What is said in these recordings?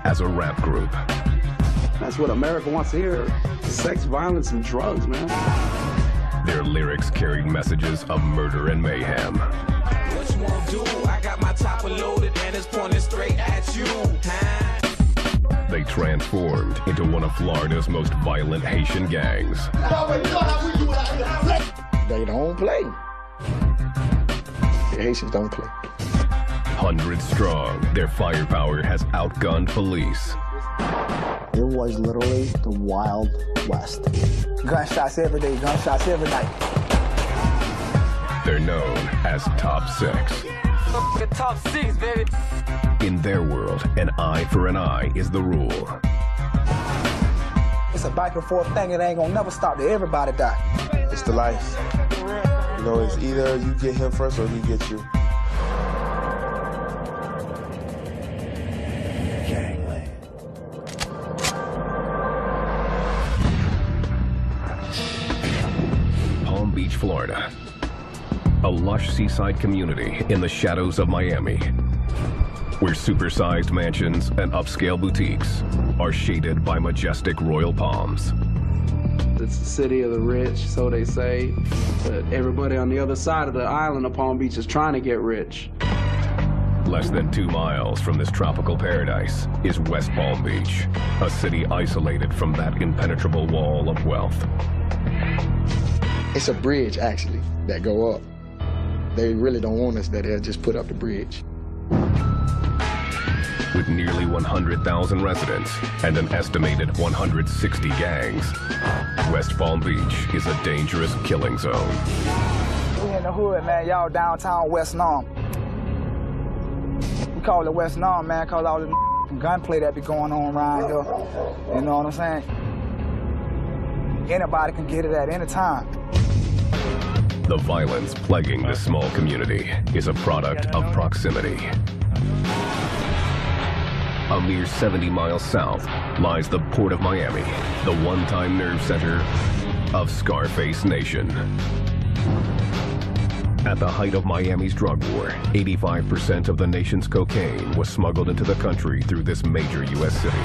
as a rap group. That's what America wants to hear. Sex, violence, and drugs, man. Their lyrics carried messages of murder and mayhem. What you won't do? I got my chopper loaded and it's pointing straight at you. They transformed into one of Florida's most violent Haitian gangs. They don't play. The Haitians don't play. 100 strong, their firepower has outgunned police. It was literally the Wild West. Gunshots every day, gunshots every night. They're known as Top Six. Top 6, baby. In their world, an eye for an eye is the rule. It's a back and forth thing. It ain't gonna never stop till everybody die. It's the life. You know, it's either you get him first or he gets you. Palm Beach, Florida. A lush seaside community in the shadows of Miami, where supersized mansions and upscale boutiques are shaded by majestic royal palms. It's the city of the rich, so they say. But everybody on the other side of the island of Palm Beach is trying to get rich. Less than 2 miles from this tropical paradise is West Palm Beach, a city isolated from that impenetrable wall of wealth. It's a bridge, actually, that go up. They really don't want us there. They'll just put up the bridge. With nearly 100,000 residents and an estimated 160 gangs, West Palm Beach is a dangerous killing zone. We in the hood, man. Y'all downtown West Norm. We call it West Norm, man, because all the gunplay that be going on around here. You know what I'm saying? Anybody can get it at any time. The violence plaguing this small community is a product of proximity. A mere 70 miles south lies the Port of Miami, the one-time nerve center of Scarface Nation. At the height of Miami's drug war, 85% of the nation's cocaine was smuggled into the country through this major U.S. city.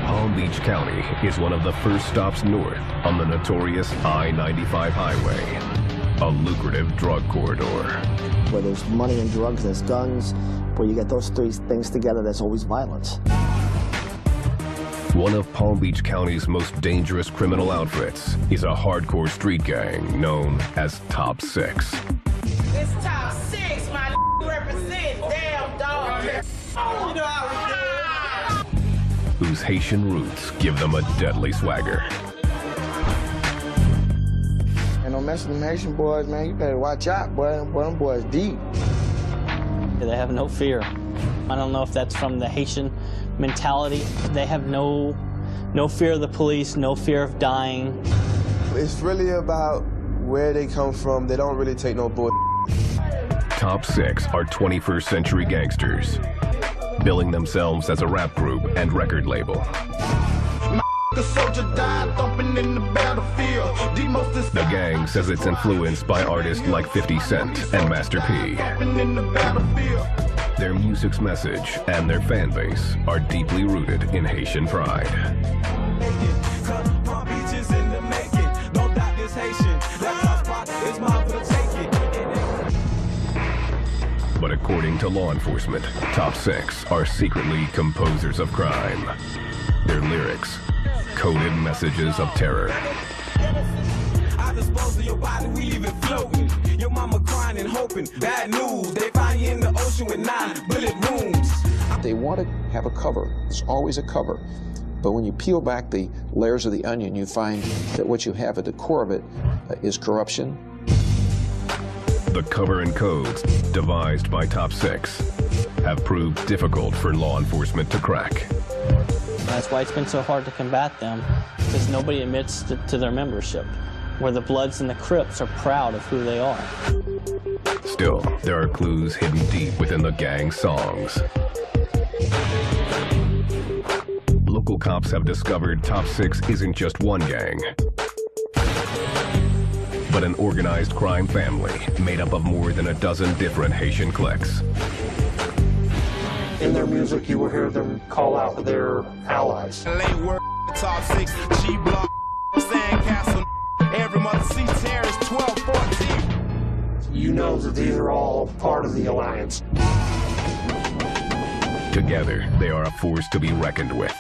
Palm Beach County is one of the first stops north on the notorious I-95 highway, a lucrative drug corridor. Where there's money and drugs, there's guns. Where you get those three things together, there's always violence. One of Palm Beach County's most dangerous criminal outfits is a hardcore street gang known as Top Six. It's Top 6, my represent, damn dog. You know how we do. Whose Haitian roots give them a deadly swagger. And don't mess with them Haitian boys, man. You better watch out, boy. Them boys deep. They have no fear. I don't know if that's from the Haitian mentality. They have no fear of the police, no fear of dying. It's really about where they come from. They don't really take no bull. Top Six are 21st century gangsters, billing themselves as a rap group and record label. The soldier died thumping in the battlefield. The gang says it's influenced by artists like 50 Cent and Master P. Their music's message and their fan base are deeply rooted in Haitian pride. But according to law enforcement, Top Six are secretly composers of crime. Their lyrics, coded messages of terror. I dispose of your body, we leave it floating. Your mama crying and hoping. Bad news, they find you in the ocean with 9 bullet wounds. They want to have a cover. There's always a cover. But when you peel back the layers of the onion, you find that what you have at the core of it is corruption. The cover and codes devised by Top Six have proved difficult for law enforcement to crack. That's why it's been so hard to combat them, because nobody admits to their membership, where the Bloods and the Crips are proud of who they are. Still, there are clues hidden deep within the gang's songs. Local cops have discovered Top Six isn't just one gang, but an organized crime family made up of more than a dozen different Haitian cliques. In their music, you will hear them call out their allies. Late work, top 6, G block, Sandcastle, every mother C terrorist, 12, 14. You know that these are all part of the alliance. Together, they are a force to be reckoned with.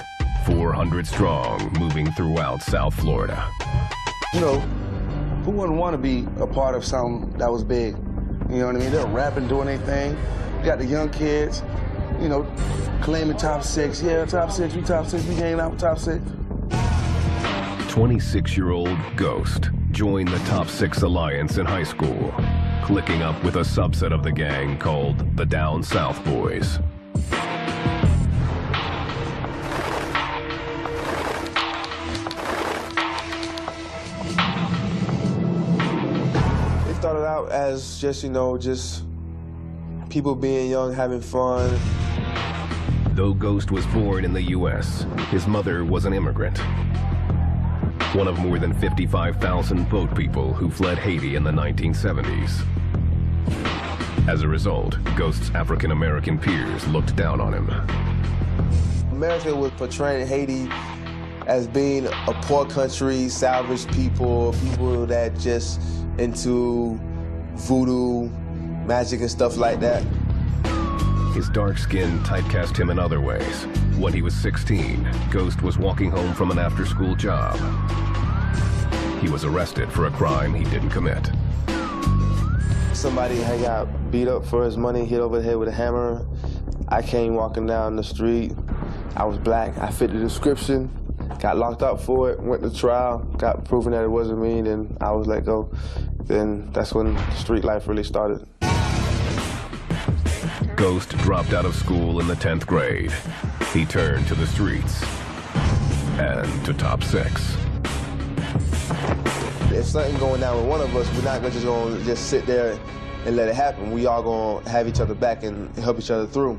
400 strong, moving throughout South Florida. You know, who wouldn't want to be a part of something that was big? You know what I mean? They're rapping, doing their thing. You got the young kids, you know, claiming top 6. Yeah, top 6, we top 6, we hanging out with top 6. 26-year-old Ghost joined the Top 6 Alliance in high school, clicking up with a subset of the gang called the Down South Boys. It started out as just, you know, just people being young, having fun. Though Ghost was born in the U.S., his mother was an immigrant. One of more than 55,000 boat people who fled Haiti in the 1970s. As a result, Ghost's African-American peers looked down on him. America was portraying Haiti as being a poor country, salvaged people, people that just into voodoo, magic and stuff like that. His dark skin typecast him in other ways. When he was 16, Ghost was walking home from an after-school job. He was arrested for a crime he didn't commit. Somebody had got beat up for his money, hit over the head with a hammer. I came walking down the street. I was black, I fit the description, got locked up for it, went to trial, got proven that it wasn't me, then I was let go. Then that's when street life really started. Ghost dropped out of school in the 10th grade. He turned to the streets and to Top 6. If something going down with one of us, we're not just going to just sit there and let it happen. We all going to have each other back and help each other through.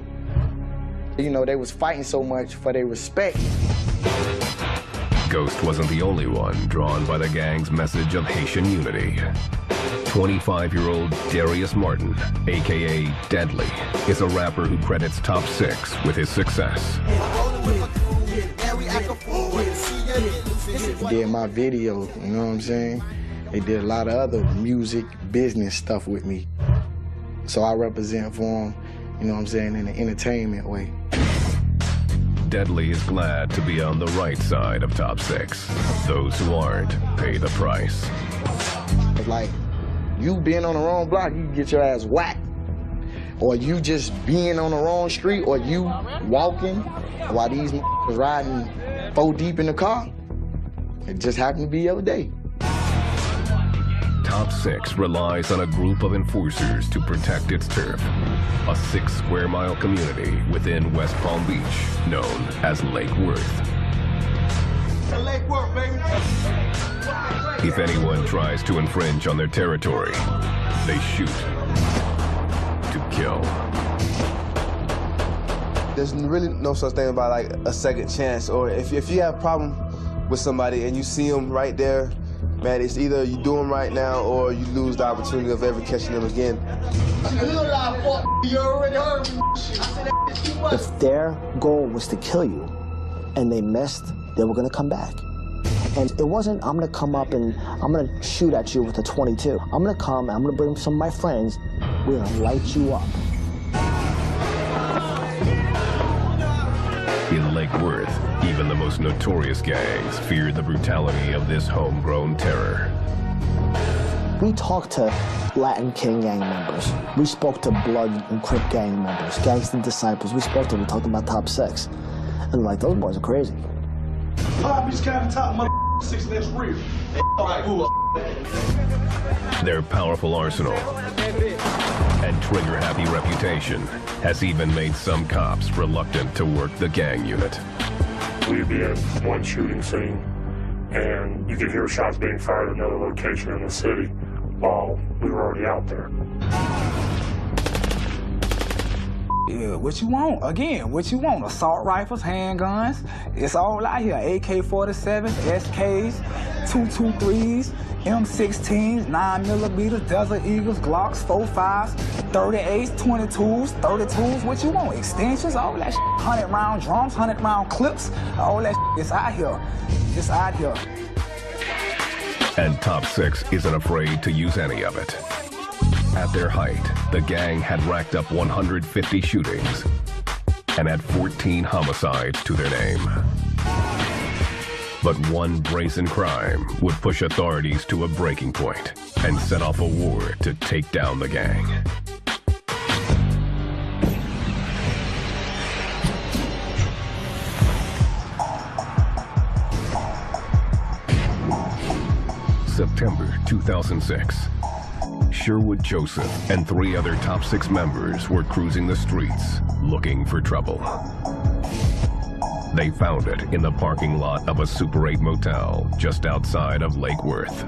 You know, they was fighting so much for their respect. Ghost wasn't the only one drawn by the gang's message of Haitian unity. 25-year-old Darius Martin, a.k.a. Deadly, is a rapper who credits Top 6 with his success. They did my video, you know what I'm saying? They did a lot of other music, business stuff with me. So I represent for them, you know what I'm saying, in an entertainment way. Deadly is glad to be on the right side of Top 6. Those who aren't pay the price. Like, you being on the wrong block, you get your ass whacked. Or you just being on the wrong street, or you walking while these was riding 4 deep in the car. It just happened to be the other day. Top 6 relies on a group of enforcers to protect its turf. A 6-square-mile community within West Palm Beach, known as Lake Worth. Lake Worth, baby. If anyone tries to infringe on their territory, they shoot to kill. There's really no such thing about like a second chance, or if you have a problem with somebody and you see them right there, man, it's either you do them right now or you lose the opportunity of ever catching them again. If their goal was to kill you and they missed, they were gonna come back. And it wasn't, I'm gonna come up and I'm gonna shoot at you with a .22. I'm gonna come, I'm gonna bring some of my friends, we're gonna light you up. In Lake Worth, even the most notorious gangs feared the brutality of this homegrown terror. We talked to Latin King gang members. We spoke to Blood and Crip gang members, Gangsta Disciples. We spoke to them, we talked about Top 6. And like, those boys are crazy. Bobby's kind of top mother 6, that's real. Their powerful arsenal and trigger-happy reputation has even made some cops reluctant to work the gang unit. We'd be at one shooting scene, and you could hear shots being fired at another location in the city while we were already out there. Yeah, what you want? Again, what you want? Assault rifles, handguns. It's all out here. AK-47s, SKs, 223s, M16s, 9mm, Desert Eagles, Glocks, 4.5s. 38s, 22s, 32s, what you want? Extensions, all that shit. 100-round drums, 100-round clips, all that shit. It's out here. It's out here. And Top Six isn't afraid to use any of it. At their height, the gang had racked up 150 shootings and had 14 homicides to their name. But one brazen crime would push authorities to a breaking point and set off a war to take down the gang. September 2006. Sherwood Joseph and 3 other Top Six members were cruising the streets looking for trouble. They found it in the parking lot of a Super 8 motel just outside of Lake Worth.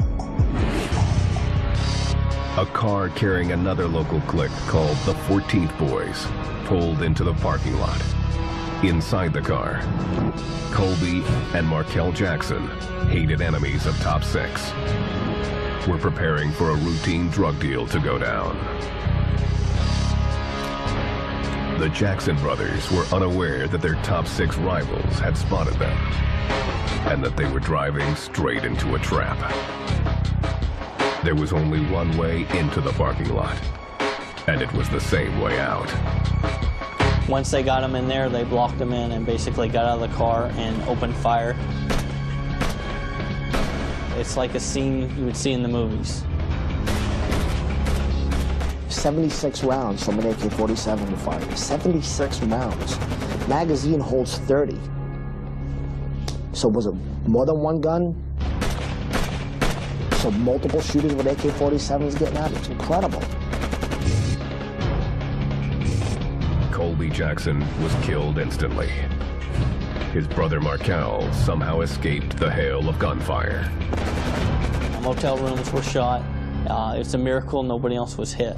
A car carrying another local clique called the 14th Boys pulled into the parking lot. Inside the car, Colby and Markel Jackson, hated enemies of Top Six, were preparing for a routine drug deal to go down. The Jackson brothers were unaware that their Top Six rivals had spotted them and that they were driving straight into a trap. There was only one way into the parking lot, and it was the same way out. Once they got him in there, they blocked him in and basically got out of the car and opened fire. It's like a scene you would see in the movies. 76 rounds from an AK-47 to fire. 76 rounds. Magazine holds 30. So was it more than one gun? So multiple shooters with AK-47s getting out? It's incredible. Colby Jackson was killed instantly. His brother Markel somehow escaped the hail of gunfire. Motel rooms were shot. It's a miracle nobody else was hit.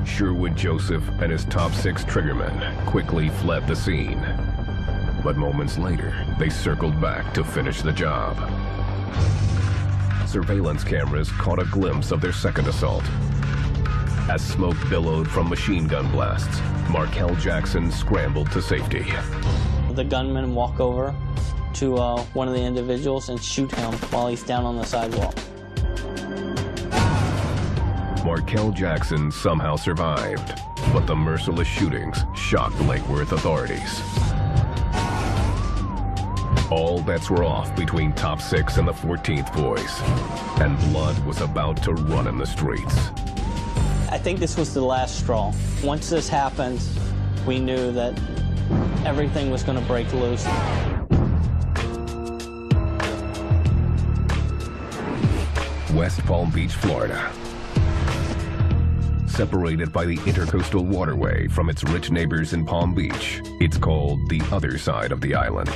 Sherwood Joseph and his Top Six triggermen quickly fled the scene. But moments later, they circled back to finish the job. Surveillance cameras caught a glimpse of their second assault. As smoke billowed from machine gun blasts, Markel Jackson scrambled to safety. The gunmen walk over to one of the individuals and shoot him while he's down on the sidewalk. Markel Jackson somehow survived, but the merciless shootings shocked Lake Worth authorities. All bets were off between Top Six and the 14th Boys, and blood was about to run in the streets. I think this was the last straw. Once this happened, we knew that everything was going to break loose. West Palm Beach, Florida. Separated by the Intercoastal Waterway from its rich neighbors in Palm Beach, it's called the other side of the island.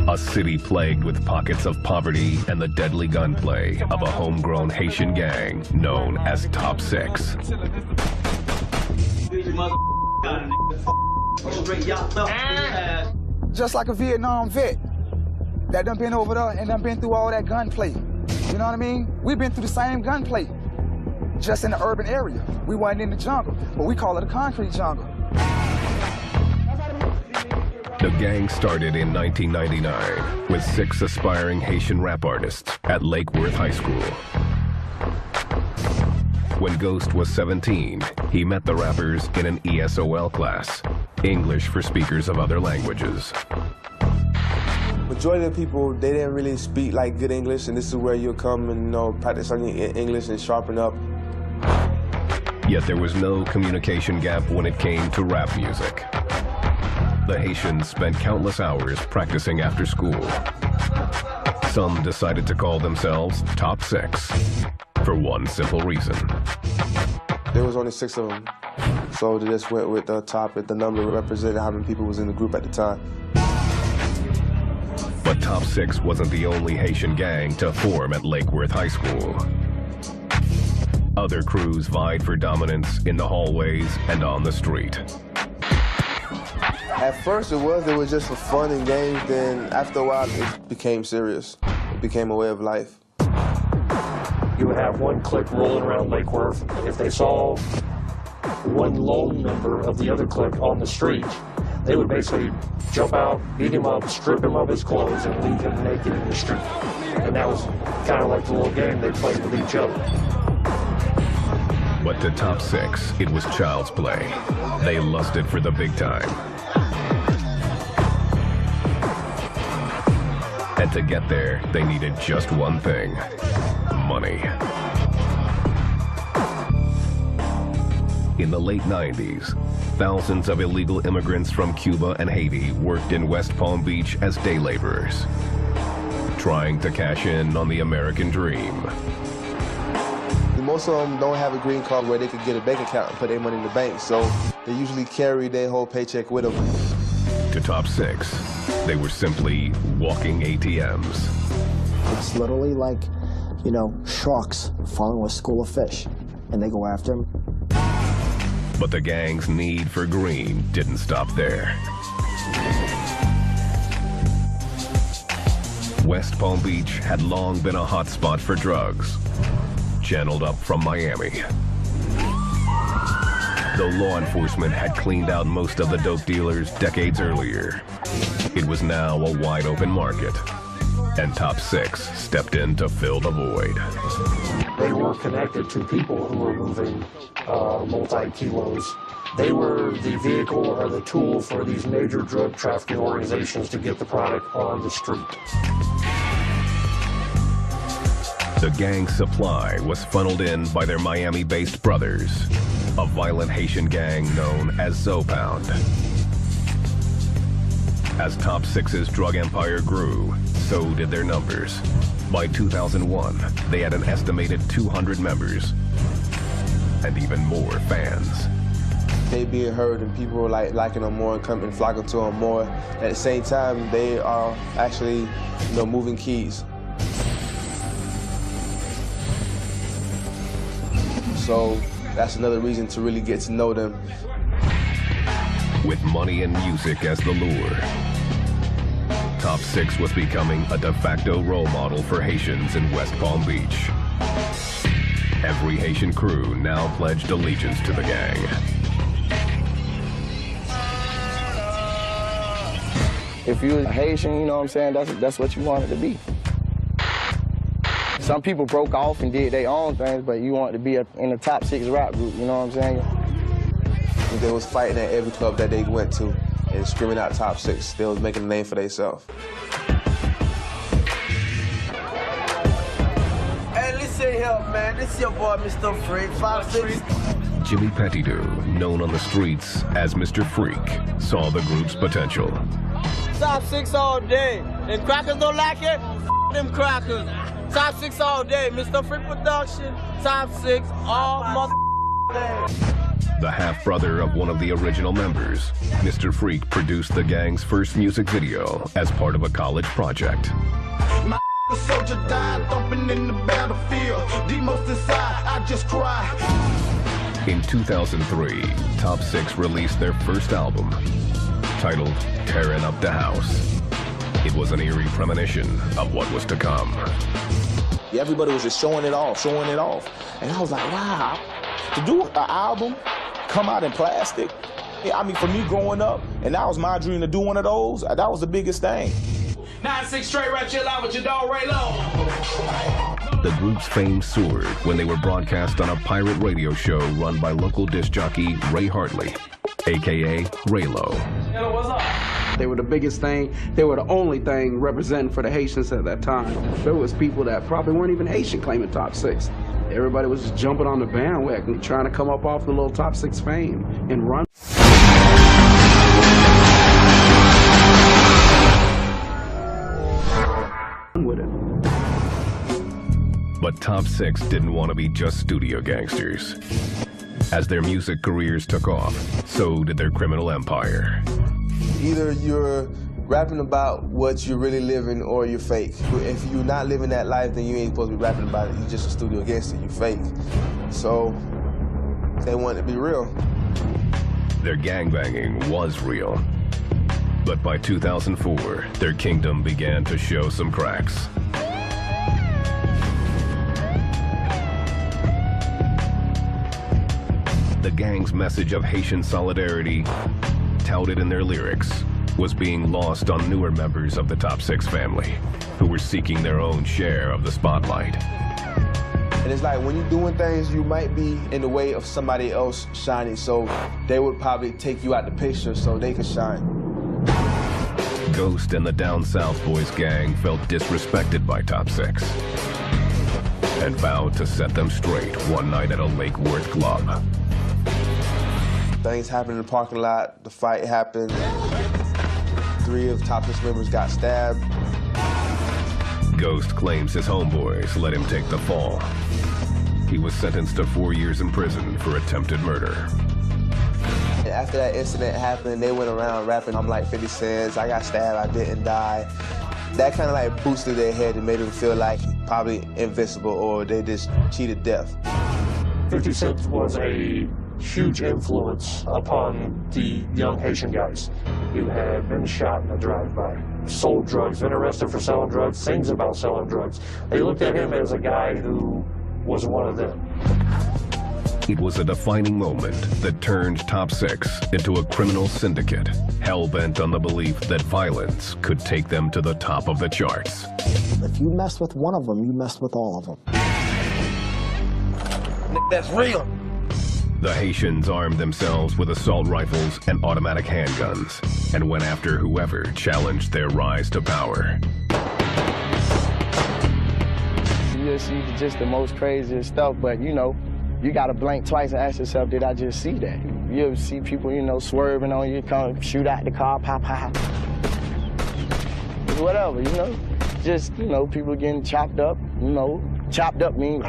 A city plagued with pockets of poverty and the deadly gunplay of a homegrown Haitian gang known as Top Six. Just like a Vietnam vet that done been over there and done been through all that gunplay. You know what I mean? We've been through the same gunplay, just in the urban area. We wasn't in the jungle, but we call it a concrete jungle. The gang started in 1999 with 6 aspiring Haitian rap artists at Lake Worth High School. When Ghost was 17, he met the rappers in an ESOL class, English for speakers of other languages. Majority of the people, they didn't really speak like good English, and this is where you'll come and practice on your English and sharpen up. Yet there was no communication gap when it came to rap music. The Haitians spent countless hours practicing after school. Some decided to call themselves Top Six for one simple reason. There was only 6 of them, so they just went with the top, the number represented how many people was in the group at the time. But Top Six wasn't the only Haitian gang to form at Lake Worth High School. Other crews vied for dominance in the hallways and on the street. At first it was just for fun and games, then after a while it became serious. It became a way of life. you would have one clique rolling around Lake Worth. If they saw one lone member of the other clique on the street, they would basically jump out, beat him up, strip him of his clothes, and leave him naked in the street. And that was kind of like the little game they played with each other. But to Top 6, it was child's play. They lusted for the big time. And to get there, they needed just one thing: money. In the late 90s, thousands of illegal immigrants from Cuba and Haiti worked in West Palm Beach as day laborers, trying to cash in on the American dream. Most of them don't have a green card where they could get a bank account and put their money in the bank, so they usually carry their whole paycheck with them. To Top 6, they were simply walking ATMs. It's literally like, you know, sharks following a school of fish, and they go after them. But the gang's need for green didn't stop there. West Palm Beach had long been a hotspot for drugs, channeled up from Miami. Though law enforcement had cleaned out most of the dope dealers decades earlier, it was now a wide open market, and Top 6 stepped in to fill the void. They were connected to people who were moving multi-kilos. They were the vehicle or the tool for these major drug trafficking organizations to get the product on the street. The gang's supply was funneled in by their Miami-based brothers, a violent Haitian gang known as Zopound. As Top 6's drug empire grew, so did their numbers. By 2001, they had an estimated 200 members and even more fans. They being heard and people were liking them more and coming flocking to them more. At the same time, they are actually, you know, moving keys. So that's another reason to really get to know them. With money and music as the lure, Top 6 was becoming a de facto role model for Haitians in West Palm Beach. Every Haitian crew now pledged allegiance to the gang. If you're a Haitian, you know what I'm saying, that's what you wanted to be. Some people broke off and did their own things, but you wanted to be in the Top 6 rap group, you know what I'm saying? They was fighting at every club that they went to and screaming out Top 6. They was making a name for themselves. Hey, listen here, man. This is your boy, Mr. Freak, 5'6". Jimmy Petitou, known on the streets as Mr. Freak, saw the group's potential. Top 6 all day. Them crackers don't like it? Them crackers. Top 6 all day. Mr. Freak Production, Top 6 all mother day. The half-brother of one of the original members, Mr. Freak produced the gang's first music video as part of a college project. My soldier died thumping in the battlefield. Deep most inside, I just cry. In 2003, Top 6 released their first album, titled Tearing Up the House. It was an eerie premonition of what was to come. Everybody was just showing it off. And I was like, wow, to do an album, come out in plastic. I mean, for me growing up, and that was my dream to do one of those, that was the biggest thing. 9-6 straight right, chill out with your dog Ray Low. The group's fame soared when they were broadcast on a pirate radio show run by local disc jockey Ray Hartley, a.k.a. Raylo. Hello, what's up? They were the biggest thing. They were the only thing representing for the Haitians at that time. There was people that probably weren't even Haitian claiming Top 6. Everybody was just jumping on the bandwagon, trying to come up off the little Top 6 fame and run. With it. But Top 6 didn't want to be just studio gangsters. As their music careers took off, so did their criminal empire. Either you're rapping about what you're really living or you're fake. If you're not living that life, then you ain't supposed to be rapping about it. You're just a studio gangster, you're fake. So they want it to be real. Their gangbanging was real. But by 2004, their kingdom began to show some cracks. The gang's message of Haitian solidarity, touted in their lyrics, was being lost on newer members of the Top Six family, who were seeking their own share of the spotlight. And it's like when you're doing things, you might be in the way of somebody else shining, so they would probably take you out the picture so they could shine. Ghost and the Down South Boys gang felt disrespected by Top Six and vowed to set them straight one night at a Lake Worth club. Things happened in the parking lot, the fight happened, 3 of Top Six members got stabbed. Ghost claims his homeboys let him take the fall. He was sentenced to 4 years in prison for attempted murder. After that incident happened, they went around rapping, I'm like 50 Cent, I got stabbed, I didn't die. That kind of like boosted their head and made them feel like probably invincible or they just cheated death. 50 Cent was a huge influence upon the young Haitian guys who had been shot in a drive-by, sold drugs, been arrested for selling drugs, sings about selling drugs. They looked at him as a guy who was one of them. It was a defining moment that turned Top Six into a criminal syndicate, hell-bent on the belief that violence could take them to the top of the charts. If you messed with one of them, you messed with all of them. That's real. The Haitians armed themselves with assault rifles and automatic handguns and went after whoever challenged their rise to power. You see just the most craziest stuff, but you know, you gotta blink twice and ask yourself, did I just see that? You ever see people, you know, swerving on you, come shoot out the car, pop, pop. Whatever, you know. Just, you know, people getting chopped up, you know. Chopped up means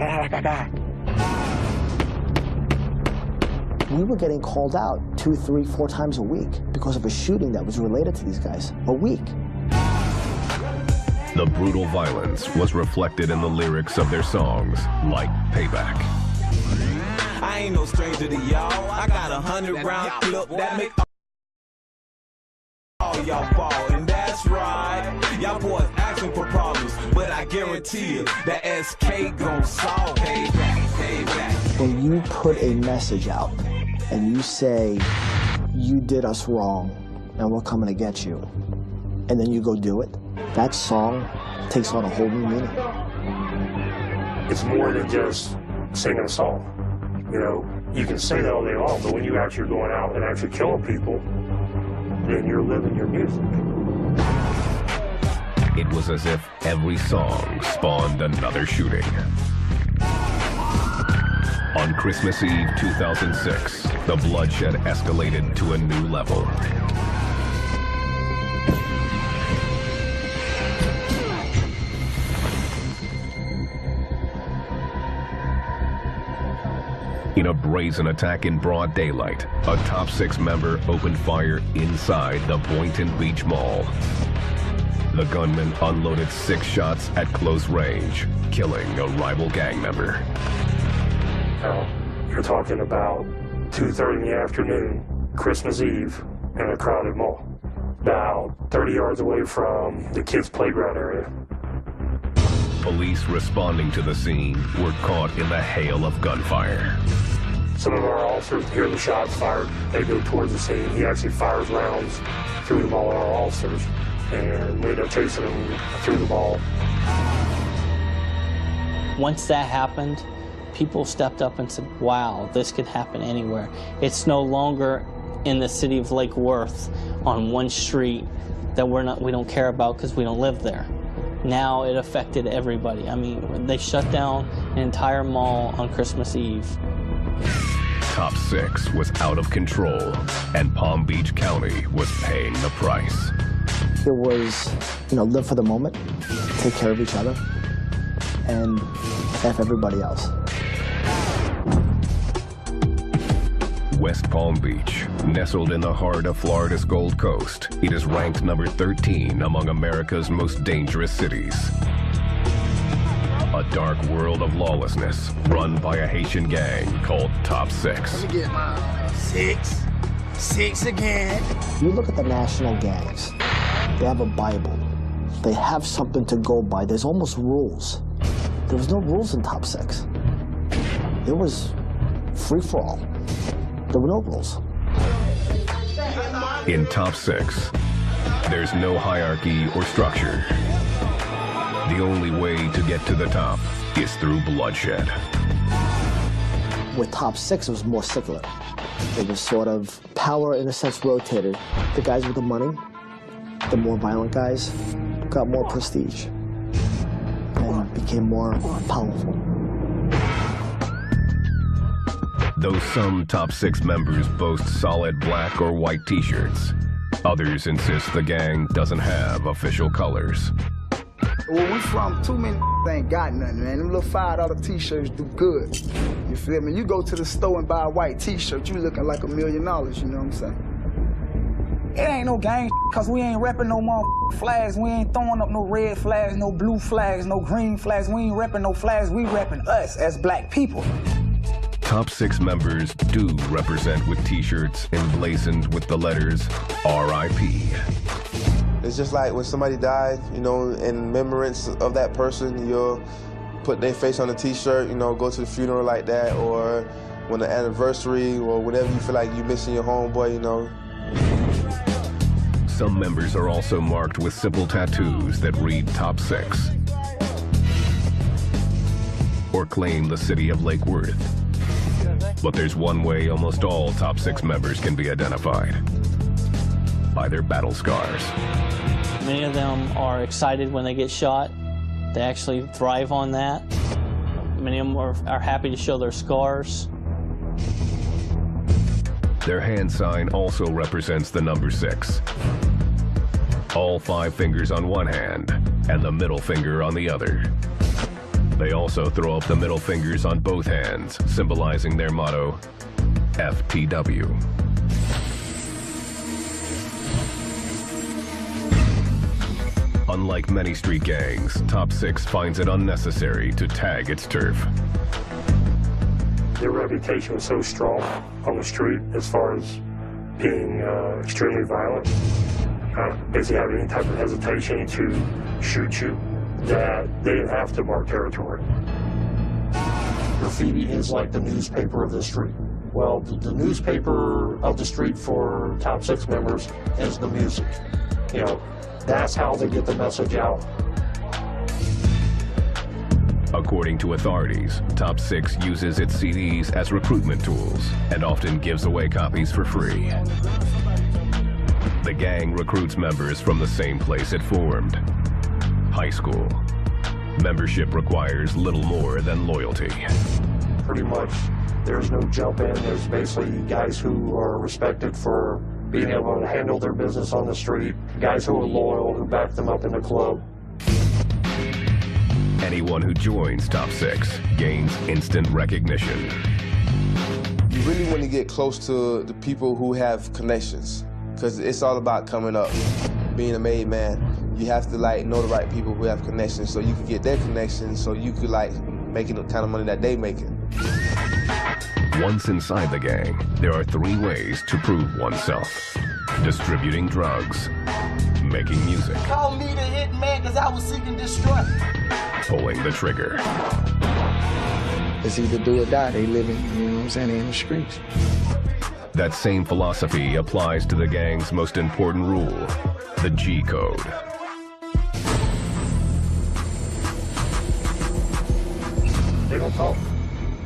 we were getting called out 2, 3, 4 times a week because of a shooting that was related to these guys. A week. The brutal violence was reflected in the lyrics of their songs, like Payback. I ain't no stranger to y'all. I got 100 round clip that make all y'all fall. And that's right. Y'all boys asking for problems, but I guarantee you that SK gon' solve. Payback, payback. When you put a message out and you say, you did us wrong and we're coming to get you, and then you go do it, that song takes on a whole new meaning. It's more than just singing a song. You know, you can say that all day long, but when you actually going out and actually killing people, then you're living your music. It was as if every song spawned another shooting. On Christmas Eve 2006, the bloodshed escalated to a new level. In a brazen attack in broad daylight, a Top Six member opened fire inside the Boynton Beach Mall. The gunman unloaded 6 shots at close range, killing a rival gang member. You're talking about 2:30 in the afternoon, Christmas Eve, in a crowded mall, about 30 yards away from the kids' playground area. Police responding to the scene were caught in the hail of gunfire. Some of our officers hear the shots fired. They go towards the scene. He actually fires rounds through the mall at our officers, and we end up chasing him through the mall. Once that happened, people stepped up and said, wow, this could happen anywhere. It's no longer in the city of Lake Worth on one street that we don't care about because we don't live there. Now it affected everybody. I mean, they shut down an entire mall on Christmas Eve. Top Six was out of control, and Palm Beach County was paying the price. It was, you know, live for the moment, take care of each other, and F everybody else. West Palm Beach, nestled in the heart of Florida's Gold Coast, it is ranked number 13 among America's most dangerous cities. A dark world of lawlessness run by a Haitian gang called Top Six. Let me get mine. 6. 6 again. You look at the national gangs, they have a Bible. They have something to go by. There's almost rules. There was no rules in Top Six. It was free-for-all. There were no rules. In Top 6, there's no hierarchy or structure. The only way to get to the top is through bloodshed. With Top 6, it was more secular. It was sort of power, in a sense, rotated. The guys with the money, the more violent guys, got more prestige and became more powerful. Though some Top 6 members boast solid black or white t-shirts, others insist the gang doesn't have official colors. Where we from, too many ain't got nothing, man. Them little $5 t-shirts do good. You feel me? You go to the store and buy a white t-shirt, you looking like $1 million, you know what I'm saying? It ain't no gang, cause we ain't repping no more flags. We ain't throwing up no red flags, no blue flags, no green flags. We ain't repping no flags, we repping us as black people. Top 6 members do represent with t-shirts emblazoned with the letters R.I.P. It's just like when somebody died, you know, in remembrance of that person, you'll put their face on a t-shirt, you know, go to the funeral like that, or when the anniversary, or whenever you feel like you're missing your homeboy, you know. Some members are also marked with simple tattoos that read Top 6 or claim the city of Lake Worth. But there's one way almost all Top 6 members can be identified: by their battle scars. Many of them are excited when they get shot. They actually thrive on that. Many of them are happy to show their scars. Their hand sign also represents the number 6. All 5 fingers on one hand and the middle finger on the other. They also throw up the middle fingers on both hands, symbolizing their motto, FTW. Unlike many street gangs, Top 6 finds it unnecessary to tag its turf. Their reputation was so strong on the street as far as being extremely violent. Basically have any type of hesitation to shoot you, that they didn't have to mark territory. Graffiti is like the newspaper of the street. Well, the newspaper of the street for Top 6 members is the music. You know, that's how they get the message out. According to authorities, Top 6 uses its CDs as recruitment tools and often gives away copies for free. The gang recruits members from the same place it formed: high school. Membership requires little more than loyalty. Pretty much, there's no jump in. There's basically guys who are respected for being able to handle their business on the street, guys who are loyal, who back them up in the club. Anyone who joins Top 6 gains instant recognition. You really want to get close to the people who have connections, because it's all about coming up. Being a made man, you have to know the right people who have connections, so you can get their connections, so you could making the kind of money that they making. Once inside the gang, there are 3 ways to prove oneself: distributing drugs, making music, Call me the hit man because I was seeking destruct. pulling the trigger. It's either do or die. They living, you know what I'm saying, they in the streets. That same philosophy applies to the gang's most important rule, the G Code. They don't talk.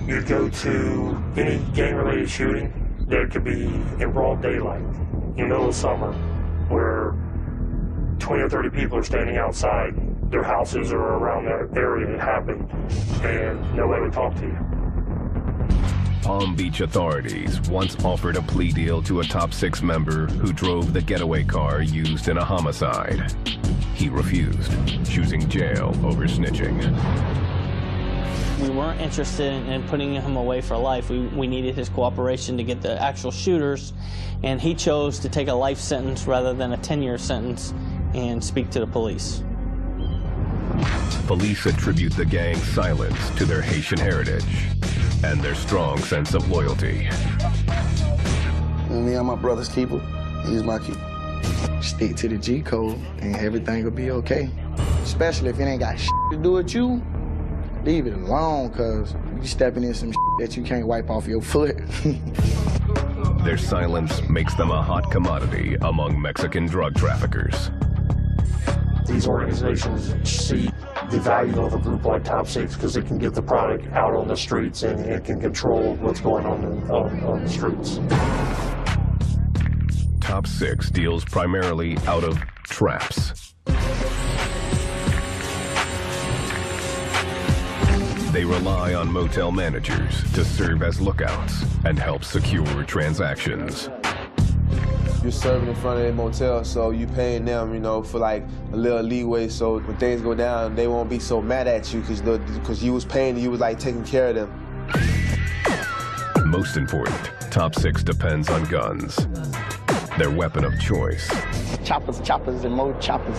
You go to any gang-related shooting, there could be in broad daylight, in the middle of summer, where 20 or 30 people are standing outside their houses or around that area it happened, and nobody would talk to you. Palm Beach authorities once offered a plea deal to a Top 6 member who drove the getaway car used in a homicide. He refused, choosing jail over snitching. We weren't interested in putting him away for life. We needed his cooperation to get the actual shooters, and he chose to take a life sentence rather than a 10-year sentence and speak to the police. Police attribute the gang's silence to their Haitian heritage and their strong sense of loyalty. Me and my brother's keeper, he's my keeper. Stick to the G code and everything will be okay. Especially if it ain't got shit to do with you, leave it alone, cause you stepping in some shit that you can't wipe off your foot. Their silence makes them a hot commodity among Mexican drug traffickers. These organizations see the value of a group like Top 6 because it can get the product out on the streets and it can control what's going on the streets. Top 6 deals primarily out of traps. They rely on motel managers to serve as lookouts and help secure transactions. You're serving in front of a motel, so you're paying them, you know, for like a little leeway, so when things go down, they won't be so mad at you because you was paying, you was like taking care of them. Most important, Top 6 depends on guns, their weapon of choice. Choppers, choppers, and more choppers.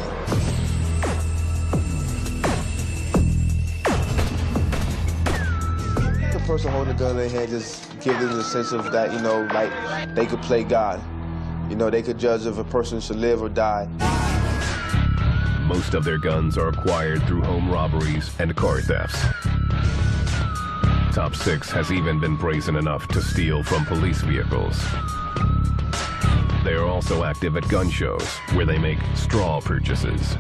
The person holding the gun in their hand just gives them the sense of that, you know, like they could play God. You know, they could judge if a person should live or die. Most of their guns are acquired through home robberies and car thefts. Top 6 has even been brazen enough to steal from police vehicles. They are also active at gun shows where they make straw purchases.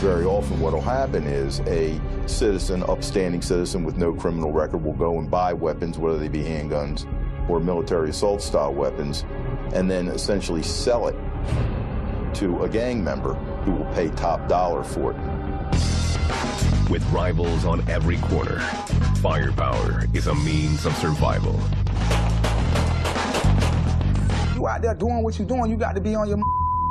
Very often what will happen is a citizen, upstanding citizen with no criminal record will go and buy weapons, whether they be handguns or military assault style weapons, and then essentially sell it to a gang member who will pay top dollar for it. With rivals on every corner, firepower is a means of survival. You out there doing what you're doing, you got to be on your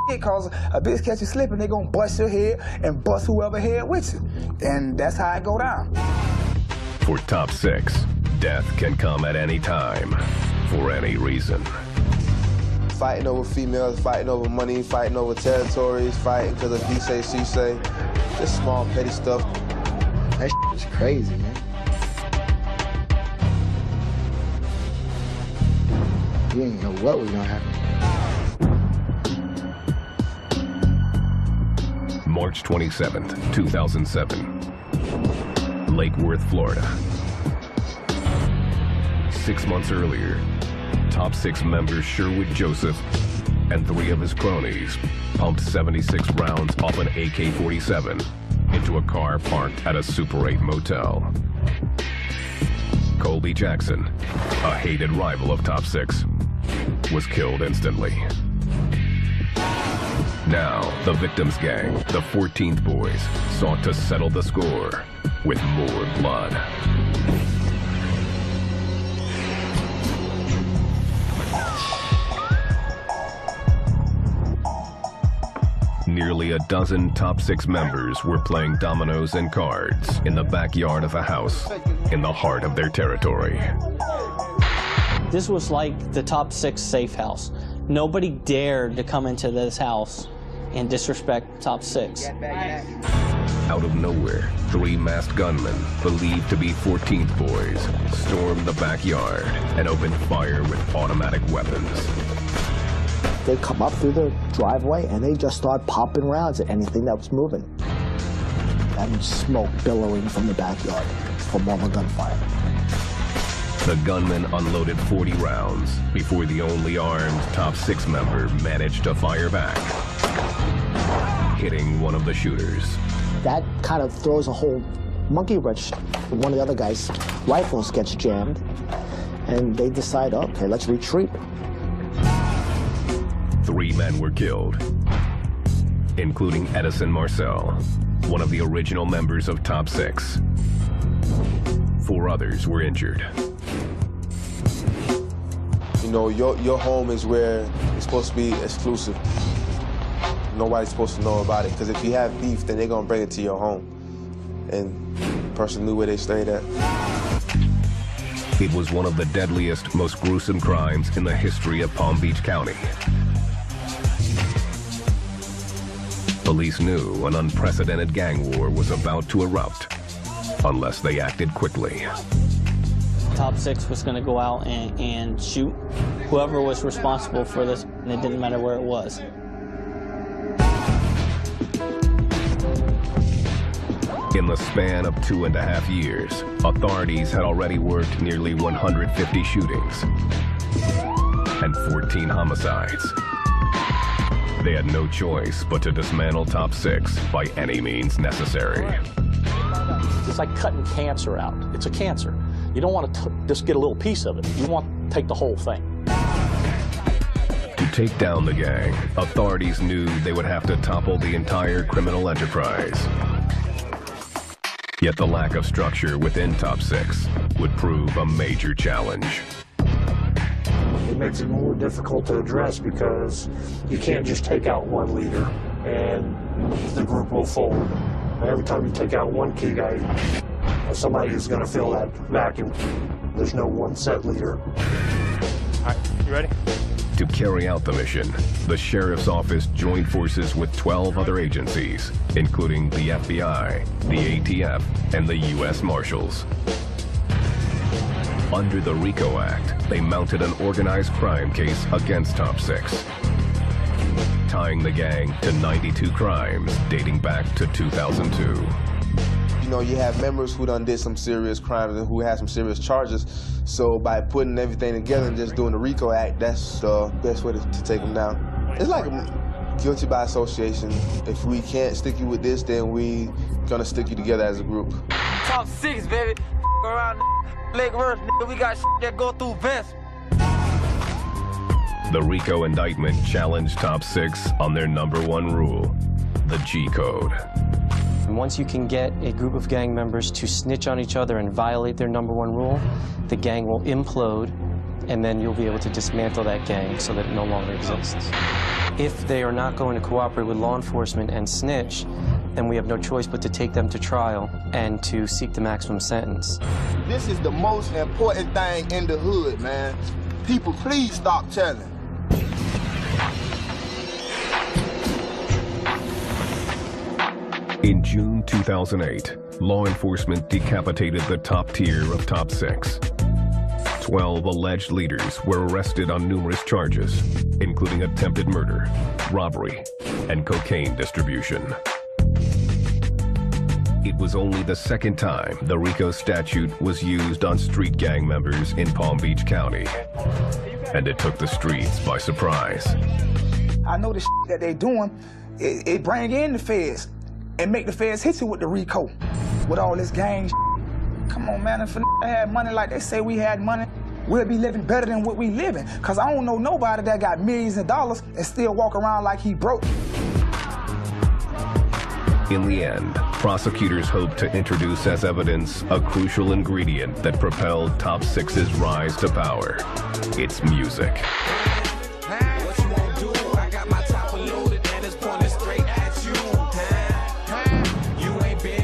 because a bitch catch you slipping, they gonna bust your head and bust whoever head with you. And that's how it go down. For Top 6, death can come at any time, for any reason. Fighting over females, fighting over money, fighting over territories, fighting because of he say, she say. Just small, petty stuff. That shit is crazy, man. You didn't know what was gonna happen. March 27th, 2007. Lake Worth, Florida. 6 months earlier, Top 6 member Sherwood Joseph and 3 of his cronies pumped 76 rounds off an AK-47 into a car parked at a Super 8 motel. Colby Jackson, a hated rival of Top 6, was killed instantly. Now, the victim's gang, the 14th Boys, sought to settle the score with more blood. Nearly a dozen Top 6 members were playing dominoes and cards in the backyard of a house in the heart of their territory. This was like the Top 6 safe house. Nobody dared to come into this house and disrespect Top 6. Out of nowhere, 3 masked gunmen, believed to be 14th Boys, stormed the backyard and opened fire with automatic weapons. They come up through the driveway and they just start popping rounds at anything that was moving. And smoke billowing from the backyard from all the gunfire. The gunmen unloaded 40 rounds before the only armed Top 6 member managed to fire back, hitting one of the shooters. That kind of throws a whole monkey wrench. One of the other guys' rifles gets jammed, and they decide, okay, let's retreat. 3 men were killed, including Edison Marcel, one of the original members of Top 6. 4 others were injured. You know, your home is where it's supposed to be exclusive. Nobody's supposed to know about it, because if you have beef, then they're gonna bring it to your home. And the person knew where they stayed at. It was one of the deadliest, most gruesome crimes in the history of Palm Beach County. Police knew an unprecedented gang war was about to erupt unless they acted quickly. Top 6 was going to go out and shoot whoever was responsible for this, and it didn't matter where it was. In the span of 2.5 years, authorities had already worked nearly 150 shootings and 14 homicides. They had no choice but to dismantle Top 6 by any means necessary. It's like cutting cancer out. It's a cancer. You don't want to just get a little piece of it. You want to take the whole thing. To take down the gang, authorities knew they would have to topple the entire criminal enterprise. Yet the lack of structure within Top 6 would prove a major challenge. It makes it more difficult to address because you can't just take out one leader and the group will fold. Every time you take out one key guy, somebody is going to fill that vacuum. There's no one set leader. All right, you ready? To carry out the mission, the Sheriff's Office joined forces with 12 other agencies, including the FBI, the ATF, and the U.S. Marshals. Under the RICO Act, they mounted an organized crime case against Top 6, tying the gang to 92 crimes dating back to 2002. You know, you have members who done did some serious crimes and who had some serious charges. So by putting everything together and just doing the RICO Act, that's the best way to take them down. It's like guilty by association. If we can't stick you with this, then we gonna stick you together as a group. Top 6, baby. Around Lake Worth, we got that go through vents. The RICO indictment challenged Top 6 on their #1 rule, the G Code. And once you can get a group of gang members to snitch on each other and violate their #1 rule, the gang will implode, and then you'll be able to dismantle that gang so that it no longer exists. If they are not going to cooperate with law enforcement and snitch, then we have no choice but to take them to trial and to seek the maximum sentence. This is the most important thing in the hood, man. People, please stop telling. In June 2008, law enforcement decapitated the top tier of Top 6. 12 alleged leaders were arrested on numerous charges, including attempted murder, robbery, and cocaine distribution. It was only the second time the RICO statute was used on street gang members in Palm Beach County, and it took the streets by surprise. I know the shit that they doing, it bring in the feds and make the feds hit you with the RICO, with all this gang shit. Come on, man, if I had money like they say we had money, we'll be living better than what we living. Cause I don't know nobody that got millions of dollars and still walk around like he broke. In the end, prosecutors hoped to introduce as evidence a crucial ingredient that propelled Top 6's rise to power. It's music.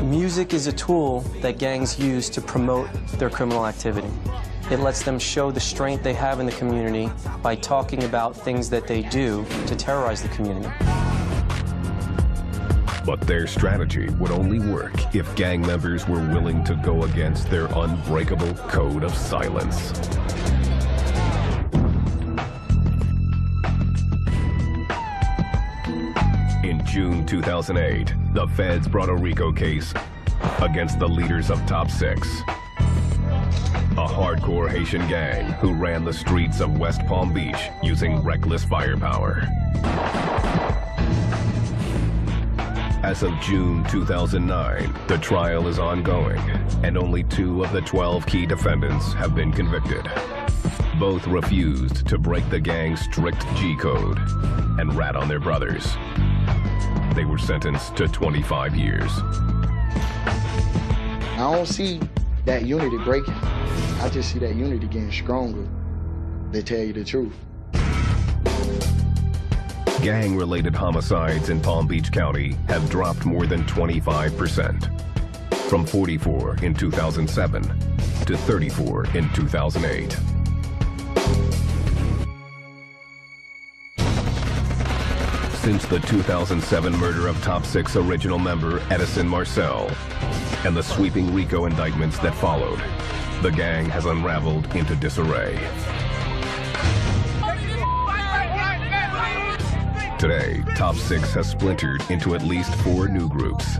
Music is a tool that gangs use to promote their criminal activity. It lets them show the strength they have in the community by talking about things that they do to terrorize the community. But their strategy would only work if gang members were willing to go against their unbreakable code of silence. In June 2008, the feds brought a RICO case against the leaders of Top 6, a hardcore Haitian gang who ran the streets of West Palm Beach using reckless firepower. As of June 2009, the trial is ongoing, and only 2 of the 12 key defendants have been convicted. Both refused to break the gang's strict G code and rat on their brothers. They were sentenced to 25 years. I don't see that unity breaking. I just see that unity getting stronger, to tell you the truth. Gang-related homicides in Palm Beach County have dropped more than 25%, from 44 in 2007 to 34 in 2008. Since the 2007 murder of Top 6 original member Edison Marcel and the sweeping RICO indictments that followed, the gang has unraveled into disarray. Today, Top 6 has splintered into at least 4 new groups,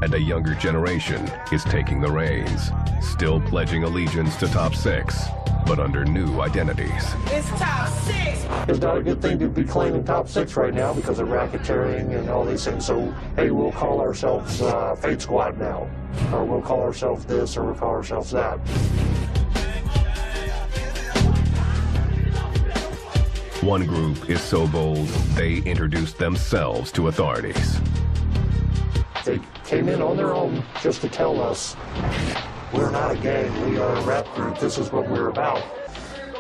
and a younger generation is taking the reins, still pledging allegiance to Top 6, but under new identities. It's Top 6. It's not a good thing to be claiming Top 6 right now because of racketeering and all these things. So, hey, we'll call ourselves Fate Squad now. Or we'll call ourselves this, or we'll call ourselves that. One group is so bold, they introduced themselves to authorities. They came in on their own just to tell us, we're not a gang, we are a rap group, this is what we're about.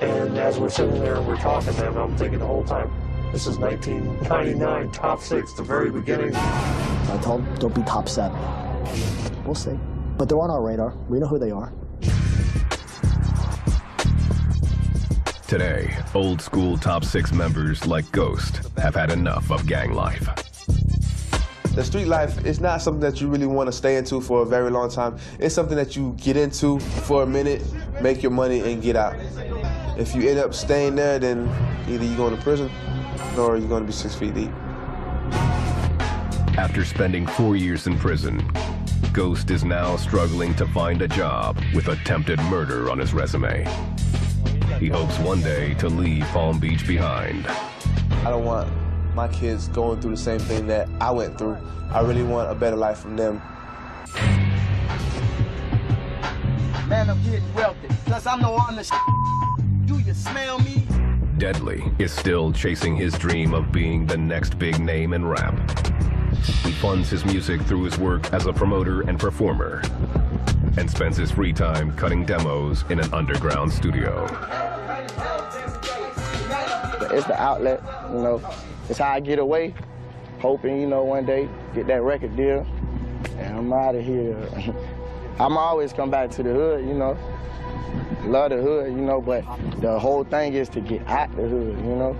And as we're sitting there and we're talking to them, I'm thinking the whole time, this is 1999, Top 6, the very beginning. I told them, don't be top 7. We'll see. But they're on our radar. We know who they are. Today, old school Top 6 members like Ghost have had enough of gang life. The street life is not something that you really want to stay into for a very long time. It's something that you get into for a minute, make your money, and get out. If you end up staying there, then either you're going to prison or you're going to be 6 feet deep. After spending 4 years in prison, Ghost is now struggling to find a job with attempted murder on his resume. He hopes one day to leave Palm Beach behind. I don't want my kids going through the same thing that I went through. I really want a better life from them. Man, I'm getting wealthy. Plus, I'm no on the Do you smell me? Deadly is still chasing his dream of being the next big name in rap. He funds his music through his work as a promoter and performer, and spends his free time cutting demos in an underground studio. It's the outlet, you know. It's how I get away, hoping, you know, one day get that record deal, and I'm out of here. I'm always come back to the hood, you know. Love the hood, you know, but the whole thing is to get out the hood, you know.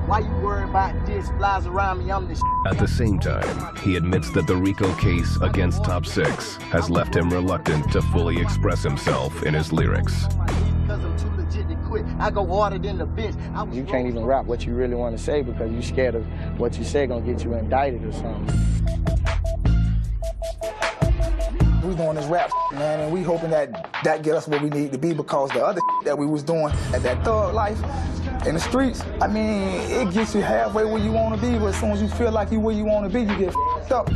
Why you worry about this? Flies around me, I'm the At the same time, he admits that the RICO case against Top 6 has left him reluctant to fully express himself in his lyrics. I go harder than the bitch. You can't even rap what you really want to say because you're scared of what you say gonna get you indicted or something. We doing this rap, man, and we hoping that get us where we need to be because the other that we was doing at that thug life in the streets, I mean, it gets you halfway where you want to be, but as soon as you feel like you where you want to be, you get up.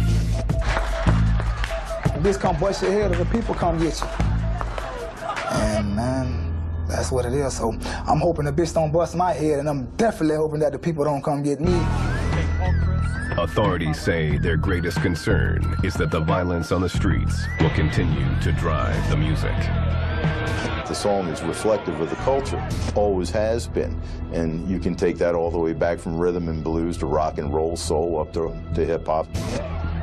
This come bust your head or the people come get you. And man, that's what it is. So I'm hoping the bitch don't bust my head, and I'm definitely hoping that the people don't come get me. Authorities say their greatest concern is that the violence on the streets will continue to drive the music. The song is reflective of the culture, always has been. And you can take that all the way back from rhythm and blues to rock and roll, soul, up to hip hop.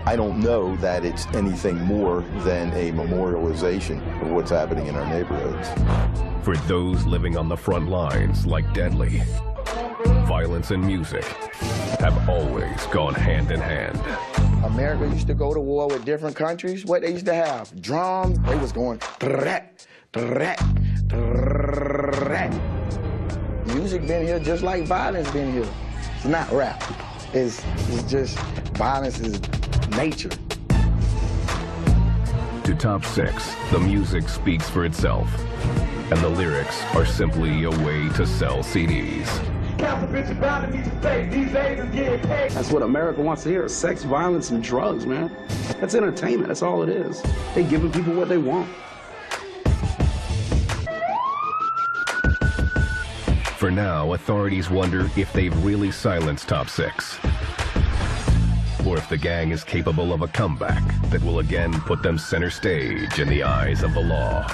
I don't know that it's anything more than a memorialization of what's happening in our neighborhoods. For those living on the front lines like Deadly, violence and music have always gone hand in hand. America used to go to war with different countries. What they used to have? Drums. They was going trak, trak, trak. Music been here just like violence been here. It's not rap. It's just violence is nature. To Top 6, the music speaks for itself, and the lyrics are simply a way to sell CDs. That's what America wants to hear, sex, violence, and drugs, man. That's entertainment, that's all it is. They giving people what they want. For now, authorities wonder if they've really silenced Top 6, or if the gang is capable of a comeback that will again put them center stage in the eyes of the law.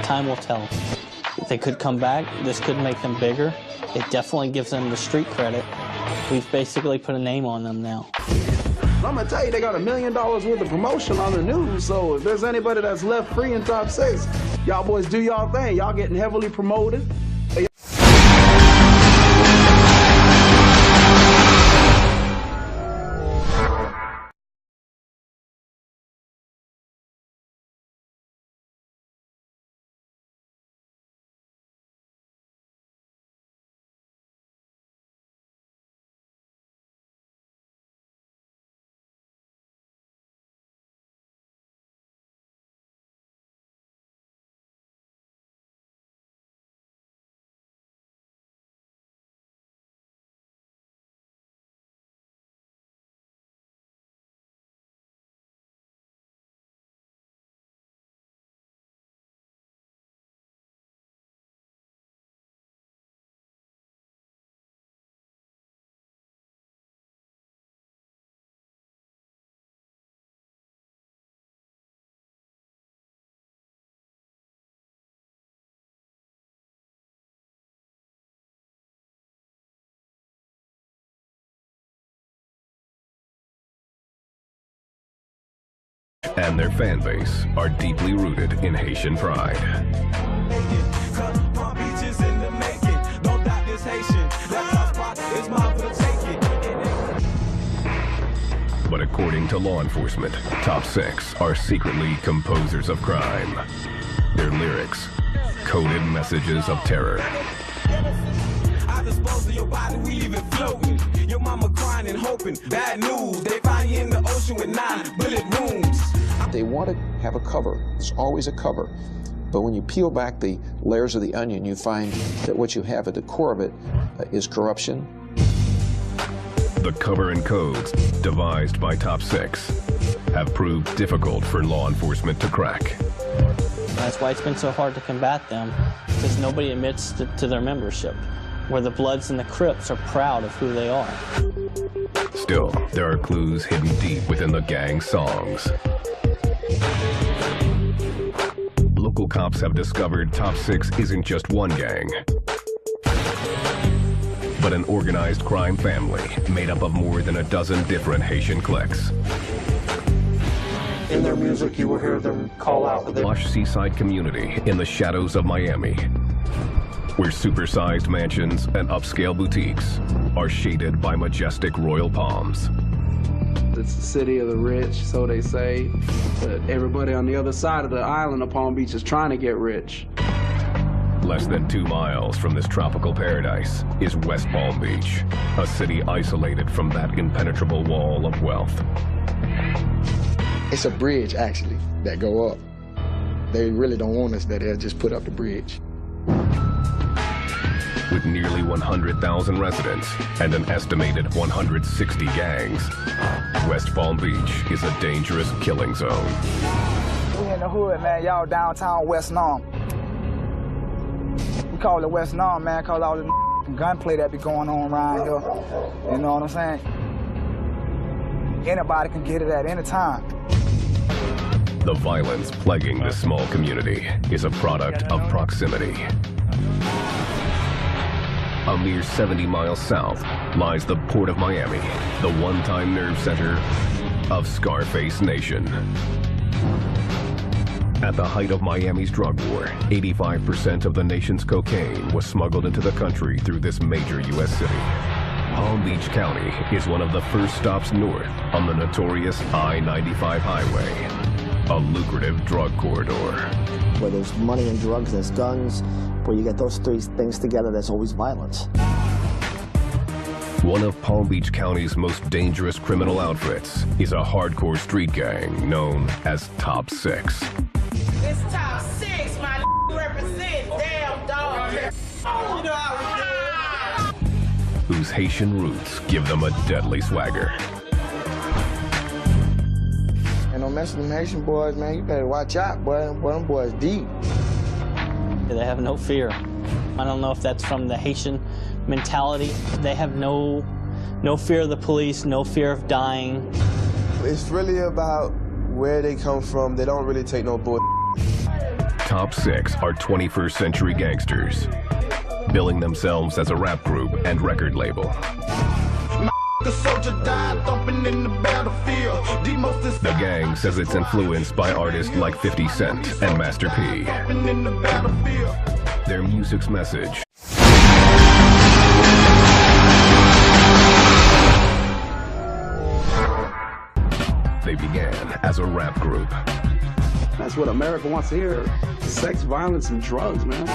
Time will tell. If they could come back, this could make them bigger. It definitely gives them the street credit. We've basically put a name on them now. I'm gonna tell you, they got $1 million worth of promotion on the news, so if there's anybody that's left free in Top 6, y'all boys do y'all thing. Y'all getting heavily promoted. and their fan base are deeply rooted in Haitian pride. Palm Beach is in the making. Don't doubt this Haitian. That spot is mine for the taking. But according to law enforcement, Top 6 are secretly composers of crime. Their lyrics, coded messages of terror. I dispose of your body, we leave it floating. Your mama crying and hoping. Bad news, they find you in the ocean with 9 bullet wounds. They want to have a cover. There's always a cover. But when you peel back the layers of the onion, you find that what you have at the core of it is corruption. The cover and codes devised by Top 6 have proved difficult for law enforcement to crack. That's why it's been so hard to combat them, because nobody admits to their membership, where the Bloods and the Crips are proud of who they are. Still, there are clues hidden deep within the gang's songs. Local cops have discovered Top 6 isn't just one gang, but an organized crime family made up of more than a dozen different Haitian cliques. In their music, you will hear them call out. The lush seaside community in the shadows of Miami, where supersized mansions and upscale boutiques are shaded by majestic royal palms. It's the city of the rich, so they say, but everybody on the other side of the island of Palm Beach is trying to get rich. Less than 2 miles from this tropical paradise is West Palm Beach, a city isolated from that impenetrable wall of wealth. It's a bridge, actually, that go up. They really don't want us there. They'll just put up the bridge. With nearly 100,000 residents and an estimated 160 gangs, West Palm Beach is a dangerous killing zone. We in the hood, man. Y'all downtown West Norm. We call it West Norm, man, because all the gunplay that be going on around here. You know what I'm saying? Anybody can get it at any time. The violence plaguing this small community is a product of proximity. A mere 70 miles south lies the Port of Miami, the one-time nerve center of Scarface Nation. At the height of Miami's drug war, 85% of the nation's cocaine was smuggled into the country through this major U.S. city. Palm Beach County is one of the first stops north on the notorious I-95 highway, a lucrative drug corridor. Where there's money and drugs, there's guns. Where you get those 3 things together, there's always violence. One of Palm Beach County's most dangerous criminal outfits is a hardcore street gang known as Top 6. It's Top 6, my represent. Damn, dog. You know how we do. Whose Haitian roots give them a deadly swagger. And don't mess with them Haitian boys, man. You better watch out, boy. Boy, them boys deep. They have no fear. I don't know if that's from the Haitian mentality. They have no fear of the police, no fear of dying. It's really about where they come from. They don't really take no bull. Top 6 are 21st century gangsters, billing themselves as a rap group and record label. The gang says it's influenced by artists like 50 Cent and Master P. Their music's message: they began as a rap group. That's what America wants to hear. Sex, violence, and drugs, man.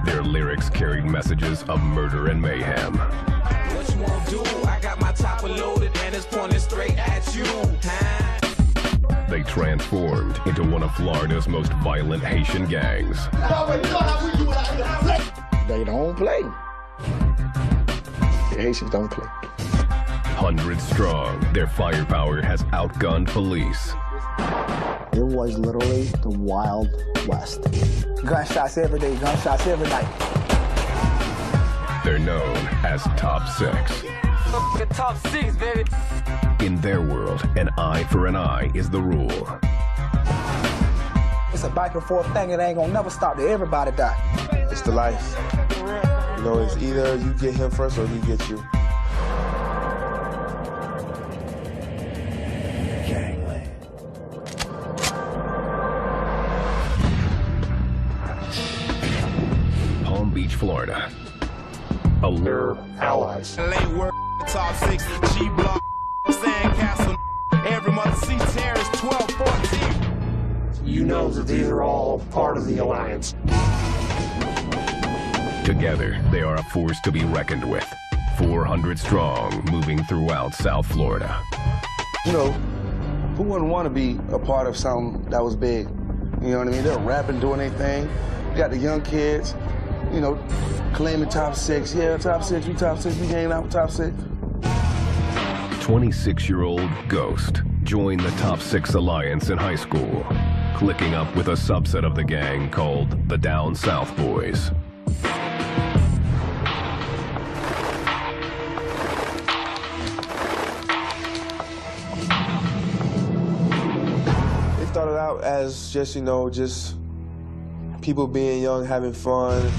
Their lyrics carried messages of murder and mayhem. What you won't do? I got my chopper loaded and it's pointing straight at you. They transformed into one of Florida's most violent Haitian gangs. They don't play. The Haitians don't play. 100 strong, their firepower has outgunned police. It was literally the Wild West. Gunshots every day, gunshots every night. They're known as Top 6. Top 6, baby. In their world, an eye for an eye is the rule. It's a back and forth thing. It ain't gonna never stop till everybody die. It's the life. You know, it's either you get him first or he gets you. Florida. They're allies. Late work, top 6, G block, Sandcastle, every mother C terrace, 12, 14. You know that these are all part of the alliance. Together, they are a force to be reckoned with. 400 strong, moving throughout South Florida. You know, who wouldn't want to be a part of something that was big? You know what I mean? They're rapping, doing their thing. You got the young kids, you know, claiming top 6. Yeah, top 6, we top 6, we hanging out with top 6. 26-year-old Ghost joined the Top 6 Alliance in high school, clicking up with a subset of the gang called the Down South Boys. It started out as just, you know, just people being young, having fun.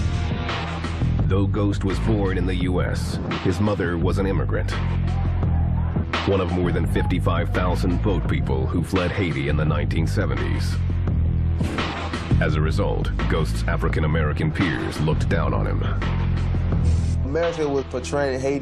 Though Ghost was born in the U.S., his mother was an immigrant. One of more than 55,000 boat people who fled Haiti in the 1970s. As a result, Ghost's African-American peers looked down on him. America was portraying Haiti